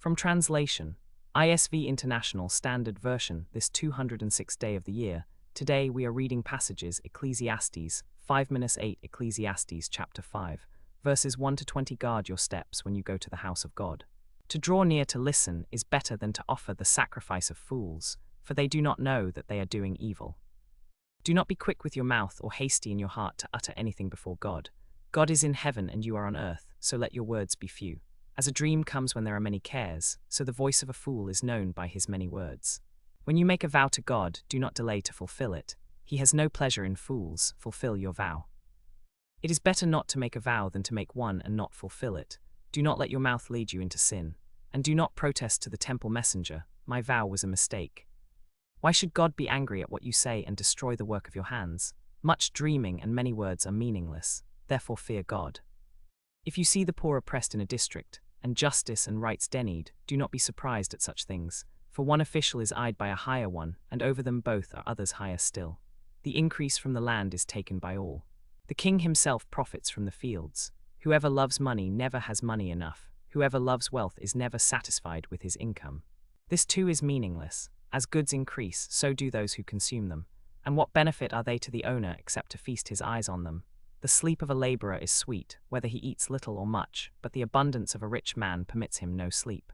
From translation, ISV International Standard Version, this 206th day of the year. Today we are reading passages Ecclesiastes 5-8 Ecclesiastes chapter 5, verses 1 to 20. Guard your steps when you go to the house of God. To draw near to listen is better than to offer the sacrifice of fools, for they do not know that they are doing evil. Do not be quick with your mouth or hasty in your heart to utter anything before God. God is in heaven and you are on earth, so let your words be few. As a dream comes when there are many cares, so the voice of a fool is known by his many words. When you make a vow to God, do not delay to fulfill it. He has no pleasure in fools. Fulfill your vow. It is better not to make a vow than to make one and not fulfill it. Do not let your mouth lead you into sin. And do not protest to the temple messenger, my vow was a mistake. Why should God be angry at what you say and destroy the work of your hands? Much dreaming and many words are meaningless, therefore fear God. If you see the poor oppressed in a district, and justice and rights denied, do not be surprised at such things, for one official is eyed by a higher one, and over them both are others higher still. The increase from the land is taken by all. The king himself profits from the fields. Whoever loves money never has money enough. Whoever loves wealth is never satisfied with his income. This too is meaningless. As goods increase, so do those who consume them. And what benefit are they to the owner except to feast his eyes on them? The sleep of a laborer is sweet, whether he eats little or much, but the abundance of a rich man permits him no sleep.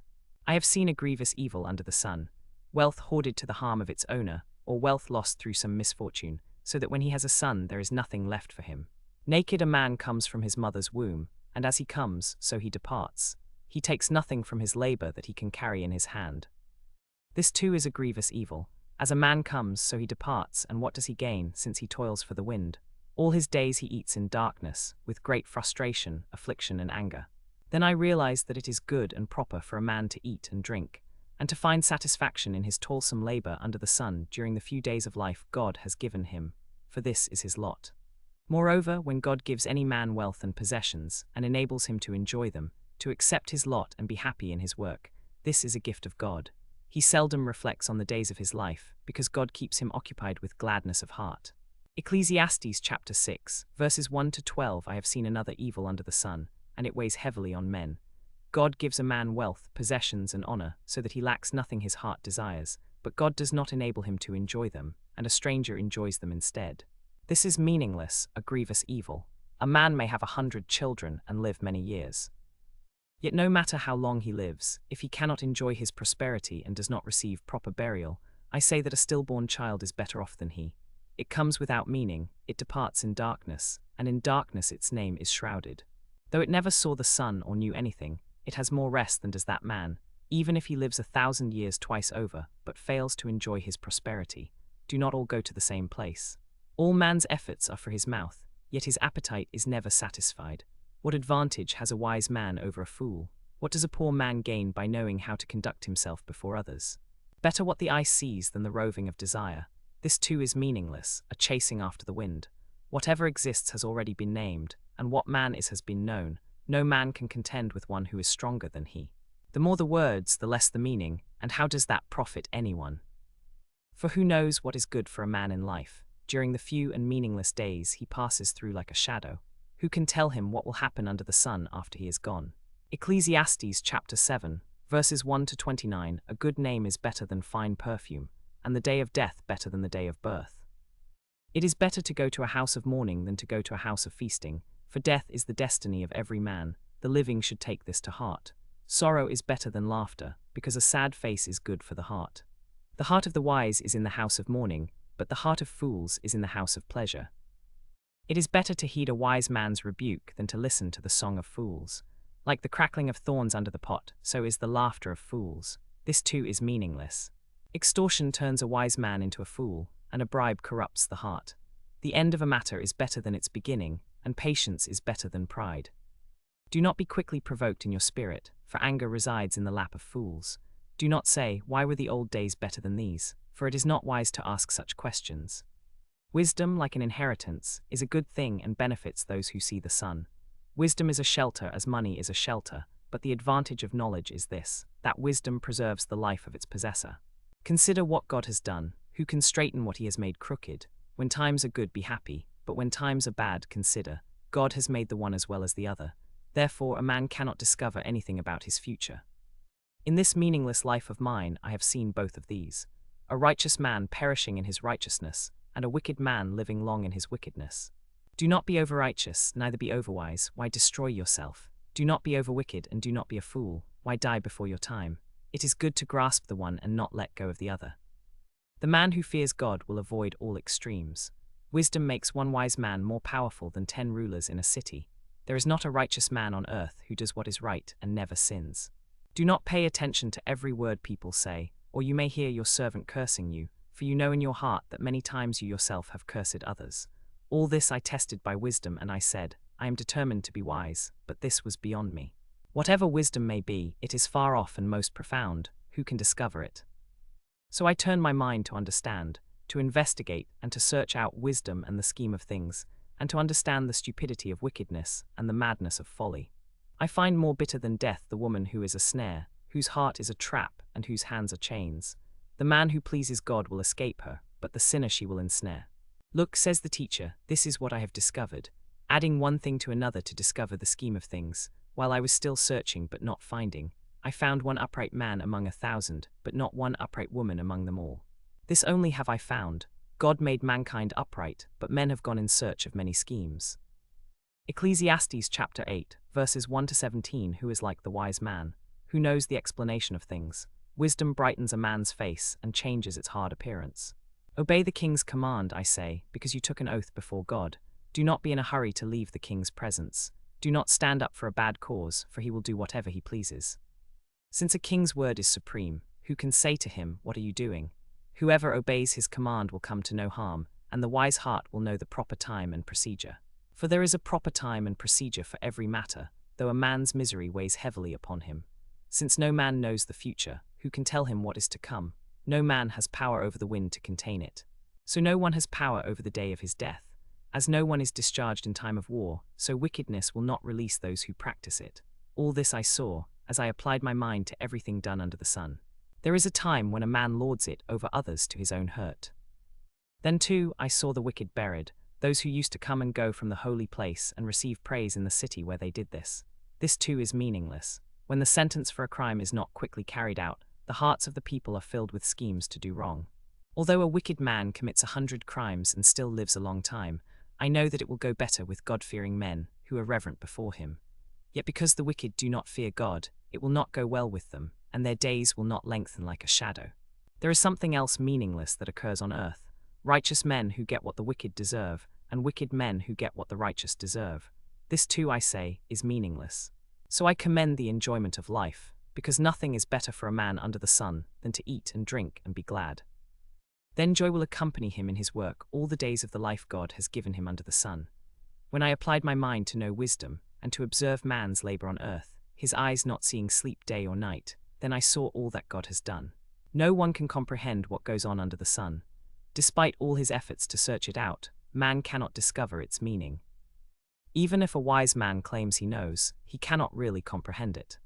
I have seen a grievous evil under the sun, wealth hoarded to the harm of its owner, or wealth lost through some misfortune, so that when he has a son there is nothing left for him. Naked a man comes from his mother's womb, and as he comes, so he departs. He takes nothing from his labor that he can carry in his hand. This too is a grievous evil. As a man comes, so he departs, and what does he gain, since he toils for the wind? All his days he eats in darkness, with great frustration, affliction, and anger. Then I realized that it is good and proper for a man to eat and drink, and to find satisfaction in his toilsome labor under the sun during the few days of life God has given him, for this is his lot. Moreover, when God gives any man wealth and possessions, and enables him to enjoy them, to accept his lot and be happy in his work, this is a gift of God. He seldom reflects on the days of his life, because God keeps him occupied with gladness of heart. Ecclesiastes chapter 6, verses 1 to 12. I have seen another evil under the sun, and it weighs heavily on men. God gives a man wealth, possessions, and honor, so that he lacks nothing his heart desires, but God does not enable him to enjoy them, and a stranger enjoys them instead. This is meaningless, a grievous evil. A man may have 100 children and live many years. Yet no matter how long he lives, if he cannot enjoy his prosperity and does not receive proper burial, I say that a stillborn child is better off than he. It comes without meaning, it departs in darkness, and in darkness its name is shrouded. Though it never saw the sun or knew anything, it has more rest than does that man, even if he lives 1,000 years twice over, but fails to enjoy his prosperity. Do not all go to the same place. All man's efforts are for his mouth, yet his appetite is never satisfied. What advantage has a wise man over a fool? What does a poor man gain by knowing how to conduct himself before others? Better what the eye sees than the roving of desire. This too is meaningless, a chasing after the wind. Whatever exists has already been named, and what man is has been known. No man can contend with one who is stronger than he. The more the words, the less the meaning, and how does that profit anyone? For who knows what is good for a man in life? During the few and meaningless days he passes through like a shadow. Who can tell him what will happen under the sun after he is gone? Ecclesiastes chapter 7, verses 1 to 29. A good name is better than fine perfume, and the day of death better than the day of birth. It is better to go to a house of mourning than to go to a house of feasting, for death is the destiny of every man. The living should take this to heart. Sorrow is better than laughter, because a sad face is good for the heart. The heart of the wise is in the house of mourning, but the heart of fools is in the house of pleasure. It is better to heed a wise man's rebuke than to listen to the song of fools. Like the crackling of thorns under the pot, so is the laughter of fools. This too is meaningless. Extortion turns a wise man into a fool, and a bribe corrupts the heart. The end of a matter is better than its beginning, and patience is better than pride. Do not be quickly provoked in your spirit, for anger resides in the lap of fools. Do not say, why were the old days better than these? For it is not wise to ask such questions. Wisdom, like an inheritance, is a good thing and benefits those who see the sun. Wisdom is a shelter as money is a shelter, but the advantage of knowledge is this, that wisdom preserves the life of its possessor. Consider what God has done. Who can straighten what he has made crooked? When times are good, be happy, but when times are bad, consider. God has made the one as well as the other. Therefore, a man cannot discover anything about his future. In this meaningless life of mine I have seen both of these, a righteous man perishing in his righteousness, and a wicked man living long in his wickedness. Do not be over-righteous, neither be over-wise. Why destroy yourself? Do not be over-wicked, and do not be a fool. Why die before your time? It is good to grasp the one and not let go of the other. The man who fears God will avoid all extremes. Wisdom makes one wise man more powerful than 10 rulers in a city. There is not a righteous man on earth who does what is right and never sins. Do not pay attention to every word people say, or you may hear your servant cursing you, for you know in your heart that many times you yourself have cursed others. All this I tested by wisdom, and I said, I am determined to be wise, but this was beyond me. Whatever wisdom may be, it is far off and most profound. Who can discover it? So I turned my mind to understand, to investigate, and to search out wisdom and the scheme of things, and to understand the stupidity of wickedness and the madness of folly. I find more bitter than death the woman who is a snare, whose heart is a trap, and whose hands are chains. The man who pleases God will escape her, but the sinner she will ensnare. Look, says the teacher, this is what I have discovered, adding one thing to another to discover the scheme of things. While I was still searching but not finding, I found one upright man among 1,000, but not one upright woman among them all. This only have I found: God made mankind upright, but men have gone in search of many schemes. Ecclesiastes chapter 8, verses 1 to 17. Who is like the wise man, who knows the explanation of things? Wisdom brightens a man's face and changes its hard appearance. Obey the king's command, I say, because you took an oath before God. Do not be in a hurry to leave the king's presence. Do not stand up for a bad cause, for he will do whatever he pleases. Since a king's word is supreme, who can say to him, what are you doing? Whoever obeys his command will come to no harm, and the wise heart will know the proper time and procedure. For there is a proper time and procedure for every matter, though a man's misery weighs heavily upon him. Since no man knows the future, who can tell him what is to come? No man has power over the wind to contain it. So no one has power over the day of his death. As no one is discharged in time of war, so wickedness will not release those who practice it. All this I saw, as I applied my mind to everything done under the sun. There is a time when a man lords it over others to his own hurt. Then too I saw the wicked buried, those who used to come and go from the holy place and receive praise in the city where they did this. This too is meaningless. When the sentence for a crime is not quickly carried out, the hearts of the people are filled with schemes to do wrong. Although a wicked man commits 100 crimes and still lives a long time, I know that it will go better with God-fearing men who are reverent before him. Yet because the wicked do not fear God, it will not go well with them, and their days will not lengthen like a shadow. There is something else meaningless that occurs on earth: righteous men who get what the wicked deserve, and wicked men who get what the righteous deserve. This too, I say, is meaningless. So I commend the enjoyment of life, because nothing is better for a man under the sun than to eat and drink and be glad. Then joy will accompany him in his work all the days of the life God has given him under the sun. When I applied my mind to know wisdom, and to observe man's labor on earth, his eyes not seeing sleep day or night, then I saw all that God has done. No one can comprehend what goes on under the sun. Despite all his efforts to search it out, man cannot discover its meaning. Even if a wise man claims he knows, he cannot really comprehend it.